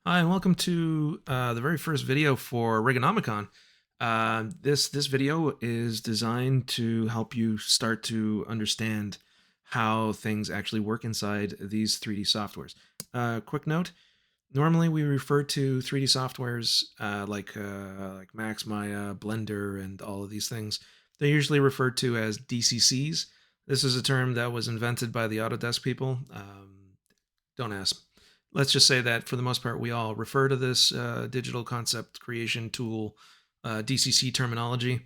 Hi, and welcome to the very first video for Rigonomicon. This video is designed to help you start to understand how things actually work inside these 3D softwares. Quick note: normally we refer to 3D softwares like Max, Maya, Blender, and all of these things. They're usually referred to as DCCs. This is a term that was invented by the Autodesk people. Don't ask. Let's just say that for the most part, we all refer to this digital concept creation tool, DCC terminology.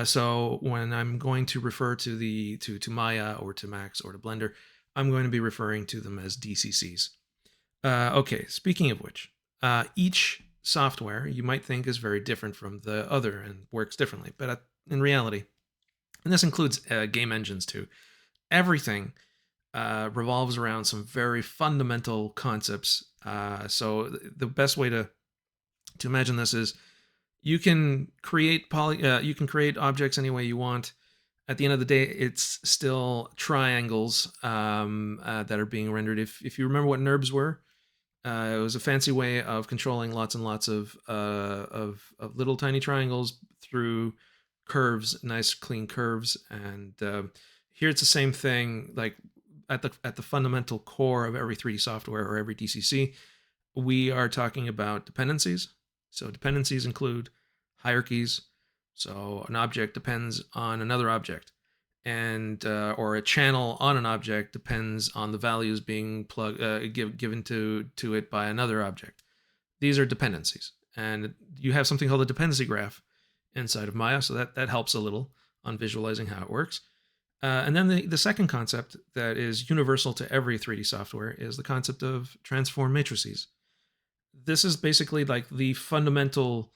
So when I'm going to refer to to Maya or to Max or to Blender, I'm going to be referring to them as DCCs. Okay, speaking of which, each software you might think is very different from the other and works differently, but in reality, and this includes game engines too, everything revolves around some very fundamental concepts. So the best way to imagine this is you can create you can create objects any way you want. At the end of the day, it's still triangles that are being rendered. If you remember what NURBS were, it was a fancy way of controlling lots and lots of little tiny triangles through curves, nice clean curves. And here it's the same thing. Like at the fundamental core of every 3D software or every DCC, we are talking about dependencies. So dependencies include hierarchies. So an object depends on another object, and or a channel on an object depends on the values being given to it by another object. These are dependencies, and you have something called a dependency graph inside of Maya, so that helps a little on visualizing how it works. And then the second concept that is universal to every 3D software is the concept of transform matrices. This is basically like the fundamental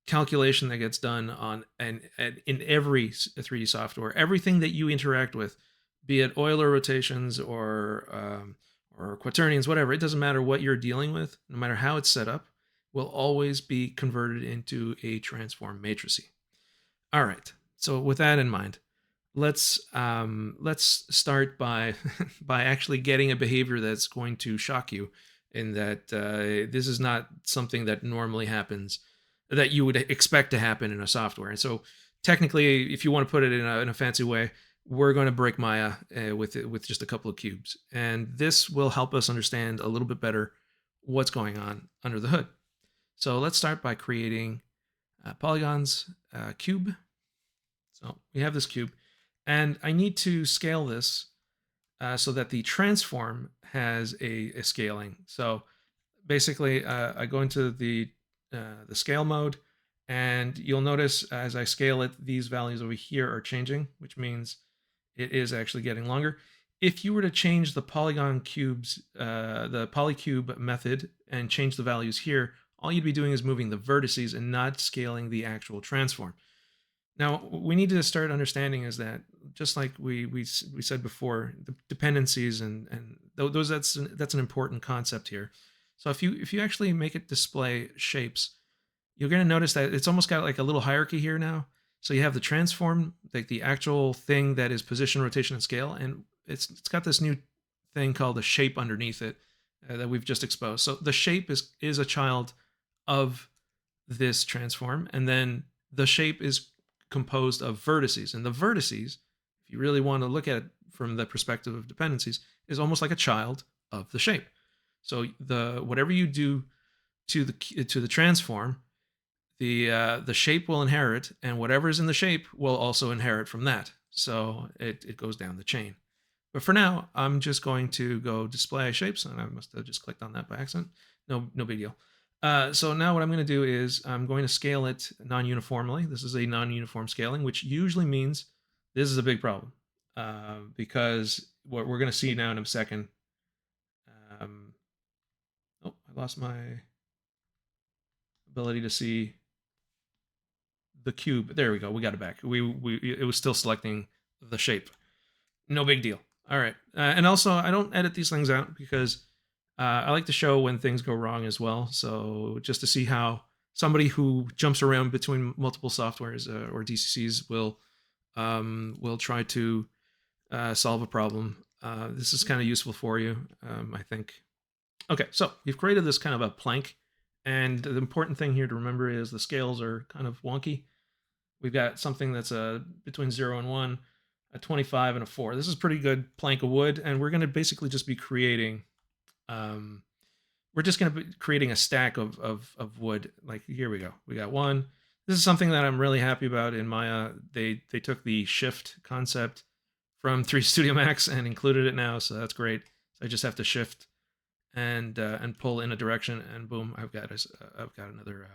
calculation that gets done on and in every 3D software. Everything that you interact with, be it Euler rotations or quaternions, whatever, it doesn't matter what you're dealing with, no matter how it's set up, will always be converted into a transform matrice. All right. So with that in mind, let's start by by actually getting a behavior that's going to shock you, in that this is not something that normally happens, that you would expect to happen in a software. And so technically, if you want to put it in a fancy way, we're going to break Maya with just a couple of cubes, and this will help us understand a little bit better what's going on under the hood. So let's start by creating polygons cube. So we have this cube, and I need to scale this so that the transform has a scaling. So basically, I go into the scale mode, and you'll notice as I scale it, these values over here are changing, which means it is actually getting longer. If you were to change the polygon cubes, the polycube method, and change the values here, all you'd be doing is moving the vertices and not scaling the actual transform. Now, we need to start understanding is that, just like we said before, the dependencies and those that's an important concept here. So if you actually make it display shapes, you're going to notice that it's almost got like a little hierarchy here now. So you have the transform, like the actual thing that is position, rotation, and scale, and it's got this new thing called a shape underneath it that we've just exposed. So the shape is a child of this transform, and then the shape is composed of vertices. And the vertices, if you really want to look at it from the perspective of dependencies, is almost like a child of the shape. So the whatever you do to the transform, the shape will inherit, and whatever is in the shape will also inherit from that. So it goes down the chain. But for now, I'm just going to go display shapes, and I must have just clicked on that by accident. No big deal. So now what I'm going to do is I'm going to scale it non-uniformly. This is a non-uniform scaling, which usually means this is a big problem, because what we're going to see now in a second. Um, oh, I lost my ability to see the cube. There we go. We got it back. It was still selecting the shape. No big deal. All right. And also, I don't edit these things out because I like to show when things go wrong as well. So just to see how somebody who jumps around between multiple softwares or DCCs will try to solve a problem. This is kind of useful for you, I think. Okay, so you've created this kind of a plank, and the important thing here to remember is the scales are kind of wonky. We've got something that's between 0 and 1, a 25 and a 4. This is a pretty good plank of wood, and we're going to basically just be creating um, we're just going to be creating a stack of wood. Like here we go. We got one. This is something that I'm really happy about in Maya. They took the shift concept from 3 Studio Max and included it now, so that's great. So I just have to shift and pull in a direction, and boom, I've got another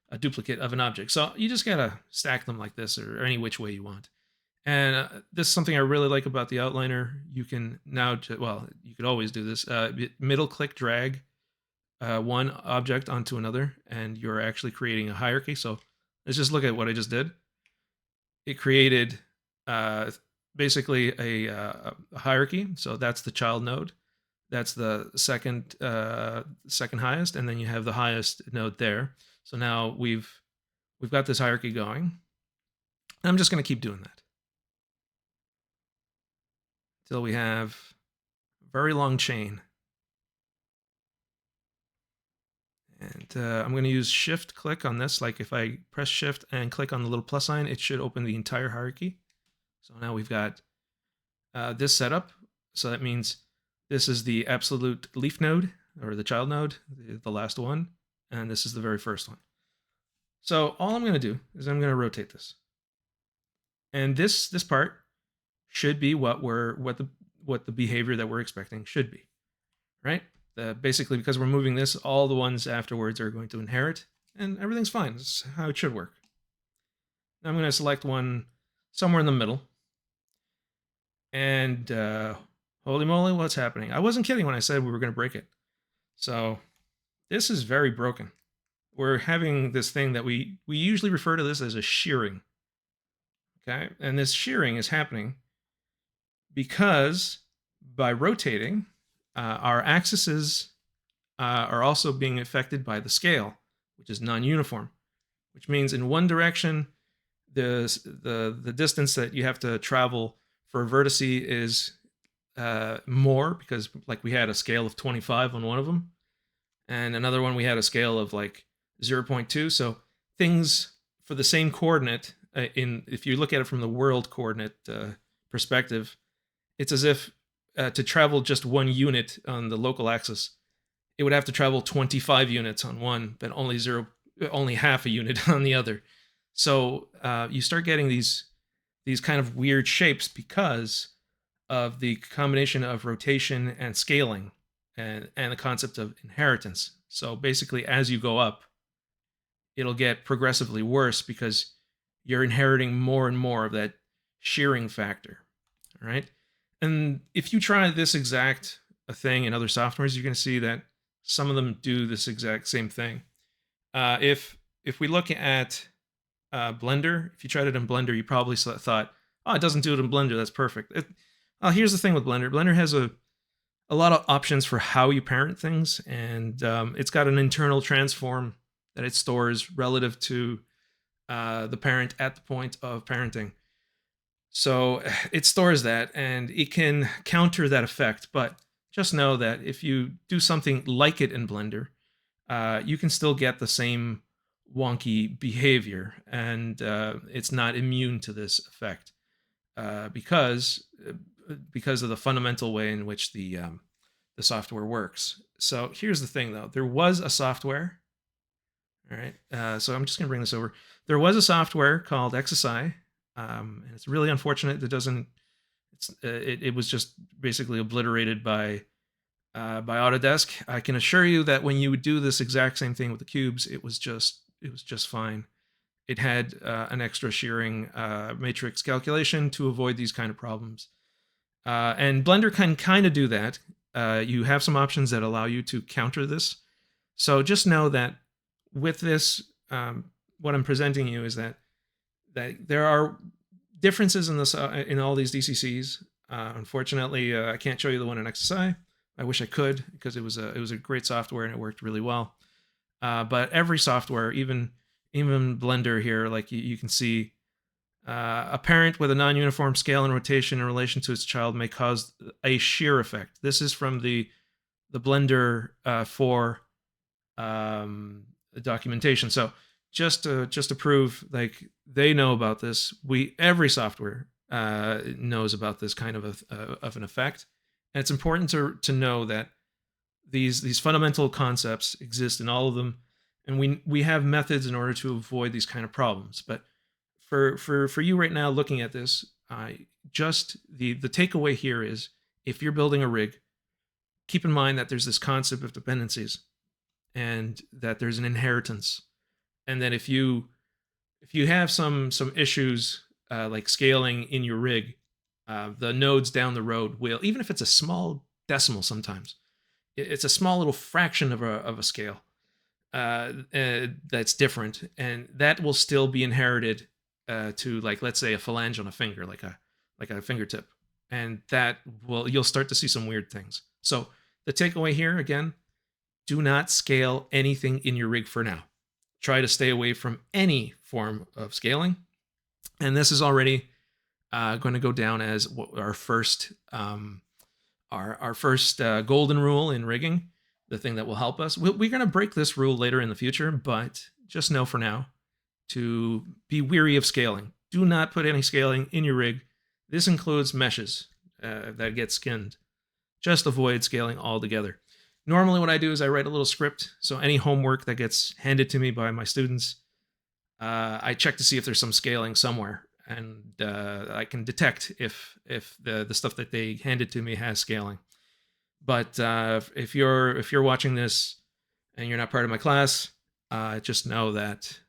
a duplicate of an object. So you just gotta stack them like this, or any which way you want. And this is something I really like about the outliner. You can now, well, you could always do this. Middle click drag one object onto another, and you're actually creating a hierarchy. So let's just look at what I just did. It created uh, basically a hierarchy. So that's the child node. That's the second highest, and then you have the highest node there. So now we've got this hierarchy going. And I'm just going to keep doing that until we have a very long chain. And I'm going to use shift click on this. Like if I press shift and click on the little plus sign, it should open the entire hierarchy. So now we've got this setup. So that means this is the absolute leaf node, or the child node, the last one. And this is the very first one. So all I'm going to do is I'm going to rotate this. And this part should be what the behavior that we're expecting should be, right? Basically, because we're moving this, all the ones afterwards are going to inherit, and everything's fine. This is how it should work. Now I'm going to select one somewhere in the middle. And holy moly, what's happening? I wasn't kidding when I said we were going to break it. So this is very broken. We're having this thing that we usually refer to this as a shearing. Okay, and this shearing is happening because by rotating, our axes are also being affected by the scale, which is non-uniform, which means in one direction, the distance that you have to travel for a vertex is more, because like we had a scale of 25 on one of them, and another one we had a scale of like 0.2. So things for the same coordinate, if you look at it from the world coordinate perspective, it's as if to travel just 1 unit on the local axis, it would have to travel 25 units on one, but only half a unit on the other. So you start getting these kind of weird shapes because of the combination of rotation and scaling, and the concept of inheritance. So basically, as you go up, it'll get progressively worse because you're inheriting more and more of that shearing factor. All right. And if you try this exact thing in other softwares, you're going to see that some of them do this exact same thing. If we look at Blender, if you tried it in Blender, you probably thought, oh, it doesn't do it in Blender. That's perfect. Here's the thing with Blender. Blender has a lot of options for how you parent things, and it's got an internal transform that it stores relative to the parent at the point of parenting. So it stores that, and it can counter that effect. But just know that if you do something like it in Blender, you can still get the same wonky behavior, and it's not immune to this effect because of the fundamental way in which the software works. So here's the thing, though. There was a software. All right. So I'm just going to bring this over. There was a software called XSI. And it's really unfortunate that it was just basically obliterated by Autodesk. I can assure you that when you would do this exact same thing with the cubes, it was just fine. It had an extra shearing matrix calculation to avoid these kind of problems. And Blender can kind of do that. You have some options that allow you to counter this. So just know that with this, what I'm presenting you is that there are differences in all these DCCs. Unfortunately, I can't show you the one in XSI. I wish I could, because it was a great software and it worked really well. But every software, even Blender here, like you can see, a parent with a non-uniform scale and rotation in relation to its child may cause a shear effect. This is from the the Blender for the documentation. So just to prove like they know about this, every software knows about this kind of an effect, and it's important to know that these fundamental concepts exist in all of them, and we have methods in order to avoid these kind of problems. But for you right now looking at this, just the takeaway here is, if you're building a rig, keep in mind that there's this concept of dependencies, and that there's an inheritance, and that if you have some issues like scaling in your rig, the nodes down the road will, even if it's a small decimal, sometimes it's a small little fraction of a scale that's different, and that will still be inherited to, like, let's say a phalange on a finger, like a fingertip, and that will, you'll start to see some weird things. So the takeaway here again: do not scale anything in your rig for now. Try to stay away from any form of scaling. And this is already going to go down as our first golden rule in rigging, the thing that will help us. We're going to break this rule later in the future, but just know for now to be weary of scaling. Do not put any scaling in your rig. This includes meshes that get skinned. Just avoid scaling altogether. Normally what I do is I write a little script, so any homework that gets handed to me by my students, I check to see if there's some scaling somewhere, and I can detect if the stuff that they handed to me has scaling. But if you're watching this and you're not part of my class, just know that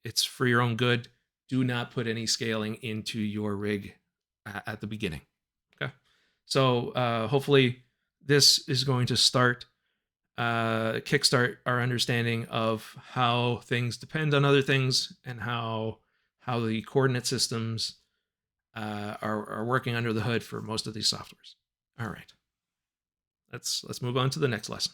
it's for your own good. Do not put any scaling into your rig at the beginning. Okay, so hopefully this is going to kickstart our understanding of how things depend on other things, and how the coordinate systems are working under the hood for most of these softwares. All right, let's move on to the next lesson.